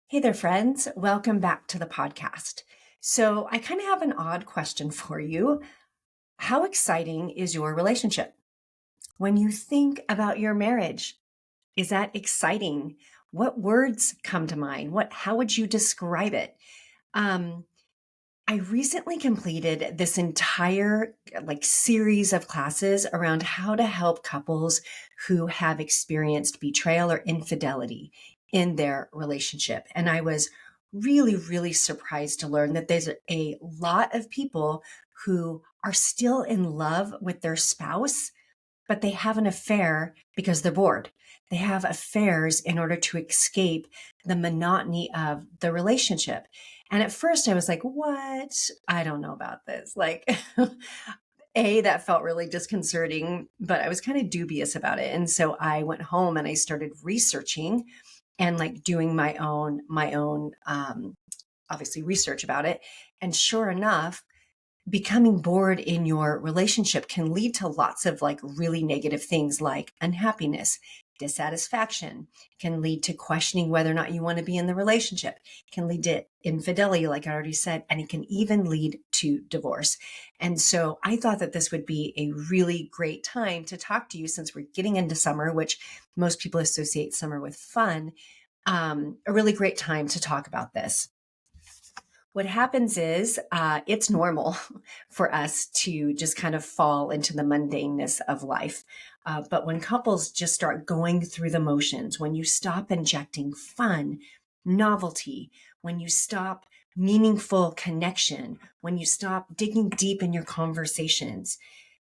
Hey there, friends. Welcome back to the podcast. So, I kind of have an odd question for you. How exciting is your relationship? When you think about your marriage, is that exciting? What words come to mind? How would you describe it? Um, I recently completed this entire series of classes around how to help couples who have experienced betrayal or infidelity in their relationship. And I was really, really surprised to learn that there's a lot of people who are still in love with their spouse, but they have an affair because they're bored. They have affairs in order to escape the monotony of the relationship. And at first I was like, what? I don't know about this. That felt really disconcerting, but I was kind of dubious about it. And so I went home and I started researching and doing my own obviously research about it. And sure enough, becoming bored in your relationship can lead to lots of really negative things like unhappiness, dissatisfaction, can lead to questioning whether or not you want to be in the relationship, can lead to infidelity, like I already said, and it can even lead to divorce. And so I thought that this would be a really great time to talk to you since we're getting into summer, which most people associate summer with fun. A really great time to talk about this. What happens is it's normal for us to just kind of fall into the mundaneness of life. But when couples just start going through the motions, when you stop injecting fun, novelty, when you stop meaningful connection, when you stop digging deep in your conversations,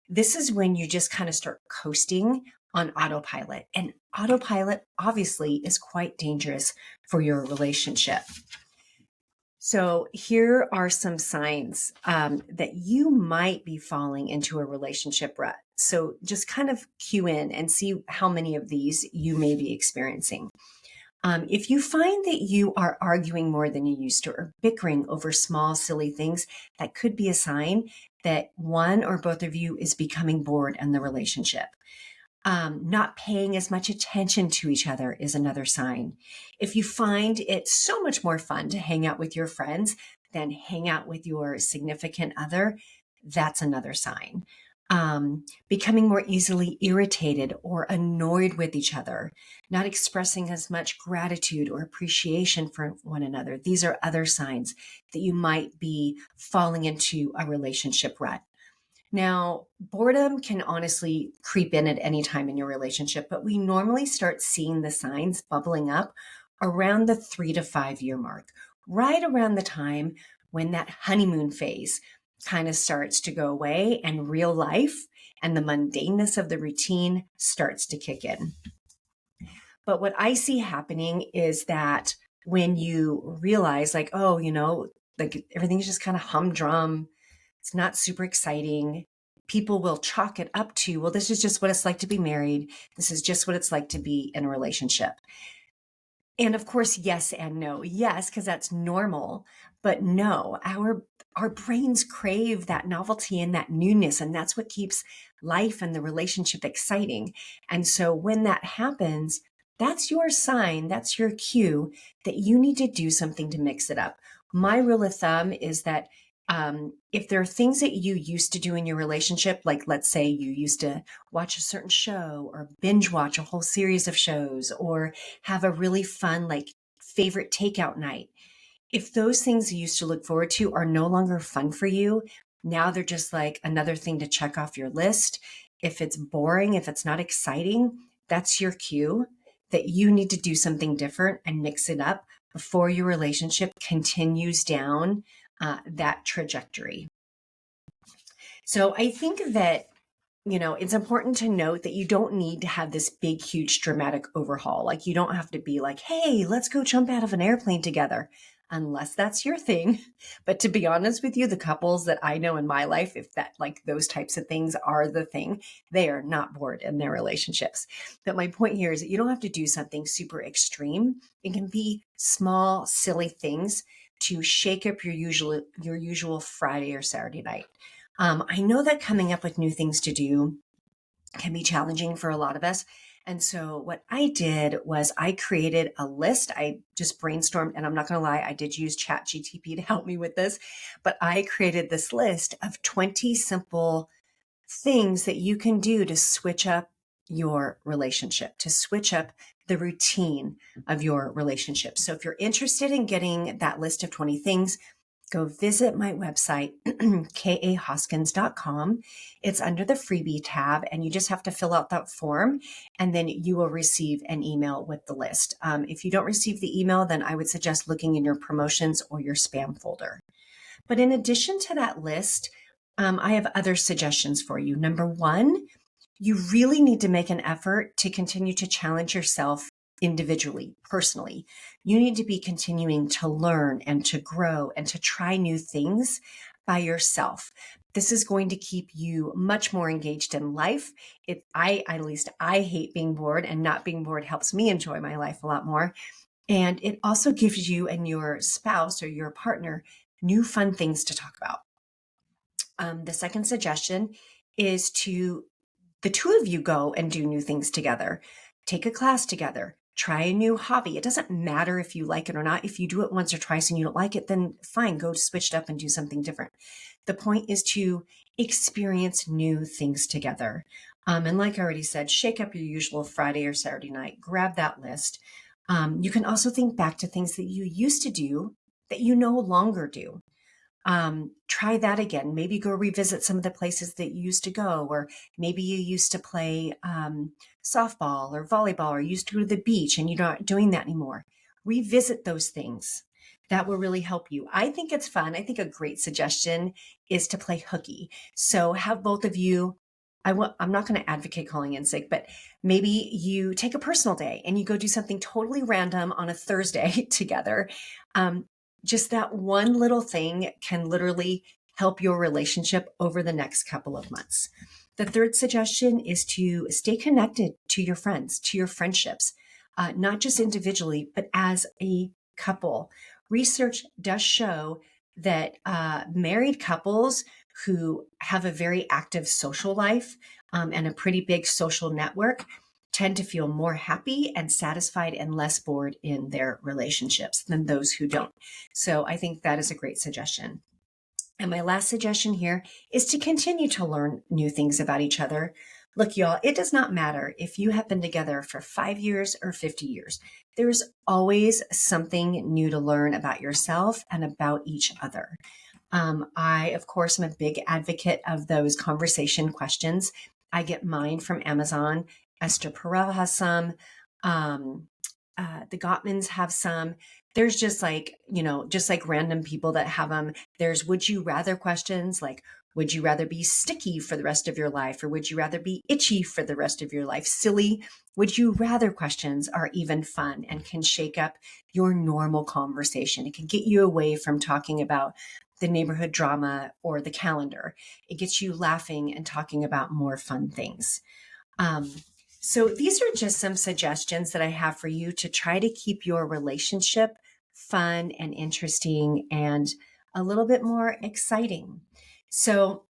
this is when you just kind of start coasting on autopilot. And autopilot obviously is quite dangerous for your relationship. So here are some signs that you might be falling into a relationship rut. So just kind of cue in and see how many of these you may be experiencing. If you find that you are arguing more than you used to or bickering over small, silly things, that could be a sign that one or both of you is becoming bored in the relationship. Not paying as much attention to each other is another sign. If you find it so much more fun to hang out with your friends than hang out with your significant other, that's another sign. Becoming more easily irritated or annoyed with each other, not expressing as much gratitude or appreciation for one another. These are other signs that you might be falling into a relationship rut. Now, boredom can honestly creep in at any time in your relationship, but we normally start seeing the signs bubbling up around the 3 to 5 year mark, right around the time when that honeymoon phase kind of starts to go away and real life and the mundaneness of the routine starts to kick in. But what I see happening is that when you realize, everything's just kind of humdrum, it's not super exciting. People will chalk it up to, well, this is just what it's like to be married. This is just what it's like to be in a relationship. And of course, yes and no. Yes, because that's normal. But no, our brains crave that novelty and that newness. And that's what keeps life and the relationship exciting. And so when that happens, that's your sign, that's your cue that you need to do something to mix it up. My rule of thumb is that if there are things that you used to do in your relationship, like let's say you used to watch a certain show or binge watch a whole series of shows or have a really fun, favorite takeout night. If those things you used to look forward to are no longer fun for you, now they're just like another thing to check off your list. If it's boring, if it's not exciting, that's your cue that you need to do something different and mix it up before your relationship continues down that trajectory. So I think that, it's important to note that you don't need to have this big, huge, dramatic overhaul. Like, you don't have to be like, hey, let's go jump out of an airplane together, unless that's your thing. But to be honest with you, the couples that I know in my life, if that, those types of things are the thing, they are not bored in their relationships. But my point here is that you don't have to do something super extreme. It can be small, silly things to shake up your usual Friday or Saturday night. I know that coming up with new things to do can be challenging for a lot of us. And so what I did was I created a list. I just brainstormed, and I'm not going to lie, I did use ChatGTP to help me with this, but I created this list of 20 simple things that you can do to switch up your relationship, to switch up the routine of your relationship. So if you're interested in getting that list of 20 things, go visit my website, kahoskins.com. It's under the freebie tab, and you just have to fill out that form, and then you will receive an email with the list. If you don't receive the email, then I would suggest looking in your promotions or your spam folder. But in addition to that list, I have other suggestions for you. Number one, you really need to make an effort to continue to challenge yourself individually, personally. You need to be continuing to learn and to grow and to try new things by yourself. This is going to keep you much more engaged in life. At least I hate being bored, and not being bored helps me enjoy my life a lot more. And it also gives you and your spouse or your partner new fun things to talk about. The second suggestion is to the two of you go and do new things together. Take a class together. Try a new hobby. It doesn't matter if you like it or not. If you do it once or twice and you don't like it, then fine, go switch it up and do something different. The point is to experience new things together. And like I already said, shake up your usual Friday or Saturday night. Grab that list. You can also think back to things that you used to do that you no longer do. Try that again. Maybe go revisit some of the places that you used to go, or maybe you used to play softball or volleyball, or used to go to the beach and you're not doing that anymore. Revisit those things. That will really help you. I think it's fun. I think a great suggestion is to play hooky. So have both of you. I'm not going to advocate calling in sick, but maybe you take a personal day and you go do something totally random on a Thursday together. Just that one little thing can literally help your relationship over the next couple of months. The third suggestion is to stay connected to your friends, to your friendships, not just individually, but as a couple. Research does show that married couples who have a very active social life and a pretty big social network tend to feel more happy and satisfied and less bored in their relationships than those who don't. So I think that is a great suggestion. And my last suggestion here is to continue to learn new things about each other. Look, y'all, it does not matter if you have been together for 5 years or 50 years. There's always something new to learn about yourself and about each other. I, of course, am a big advocate of those conversation questions. I get mine from Amazon. Esther Perel has some. The Gottmans have some. There's just like random people that have them. There's would you rather questions, like, would you rather be sticky for the rest of your life, or would you rather be itchy for the rest of your life? Silly would you rather questions are even fun and can shake up your normal conversation. It can get you away from talking about the neighborhood drama or the calendar. It gets you laughing and talking about more fun things. So these are just some suggestions that I have for you to try to keep your relationship fun and interesting and a little bit more exciting. So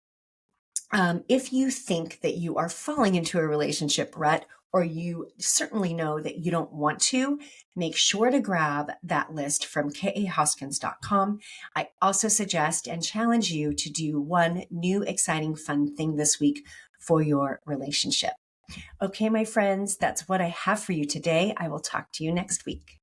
if you think that you are falling into a relationship rut, or you certainly know that you don't want to, make sure to grab that list from kahoskins.com. I also suggest and challenge you to do one new, exciting, fun thing this week for your relationship. Okay, my friends, that's what I have for you today. I will talk to you next week.